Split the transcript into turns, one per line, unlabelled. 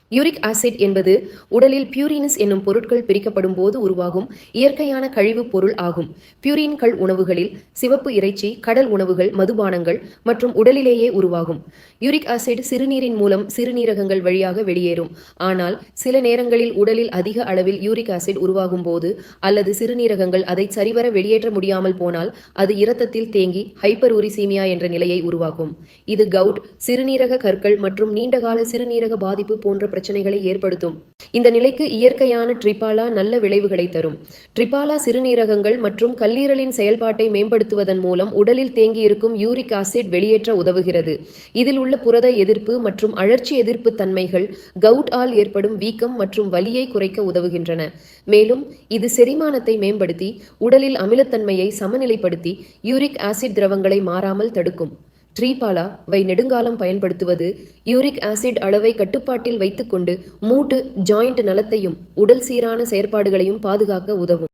Uric acid என்பது உடலில் purines என்னும் பொருட்கள் பிரிக்கப்படும் போது உருவாகும் இயற்கையான கழிவுப் பொருள் ஆகும். பியூரின்கள் உணவுகளில், சிவப்பு இறைச்சி, கடல் உணவுகள், மதுபானங்கள் மற்றும் உடலிலேயே உருவாகும். யூரிக் ஆசிட் சிறுநீரின் மூலம் சிறுநீரகங்கள் வழியாக வெளியேறும். ஆனால் சில நேரங்களில் உடலில் அதிக அளவில் யூரிக் ஆசிட் உருவாகும் போது அல்லது சிறுநீரகங்கள் அதை சரிவர வெளியேற்ற முடியாமல் போனால் அது இரத்தத்தில் தேங்கி ஹைப்பர்யூரிசீமியா என்ற நிலையை உருவாக்கும். இது கவுட், சிறுநீரக கற்கள் மற்றும் நீண்டகால சிறுநீரக பாதிப்பு போன்ற பிரச்சனைகளை ஏற்படுத்தும். இந்த நிலைக்கு இயற்கையான ட்ரிபாலா நல்ல விளைவுகளை தரும். ட்ரிபாலா சிறுநீரகங்கள் மற்றும் கல்லீரலின் செயல்பாட்டை மேம்படுத்துவதன் மூலம் உடலில் தேங்கியிருக்கும் யூரிக் ஆசிட் வெளியேற்ற உதவுகிறது. இதில் உள்ள புரத எதிர்ப்பு மற்றும் அழற்சி எதிர்ப்பு தன்மைகள் கவுட் ஆல் ஏற்படும் வீக்கம் மற்றும் வலியை குறைக்க உதவுகின்றன. மேலும் இது செரிமானத்தை மேம்படுத்தி உடலில் அமிலத்தன்மையை சமநிலைப்படுத்தி யூரிக் ஆசிட் திரவங்களை மாறாமல் தடுக்கும். ட்ரிபாலா-வை நெடுங்காலம் பயன்படுத்துவது யூரிக் ஆசிட் அளவை கட்டுப்பாட்டில் வைத்துக்கொண்டு மூட்டு, ஜாயிண்ட் நலத்தையும் உடல் சீரான செயற்பாடுகளையும் பாதுகாக்க உதவும்.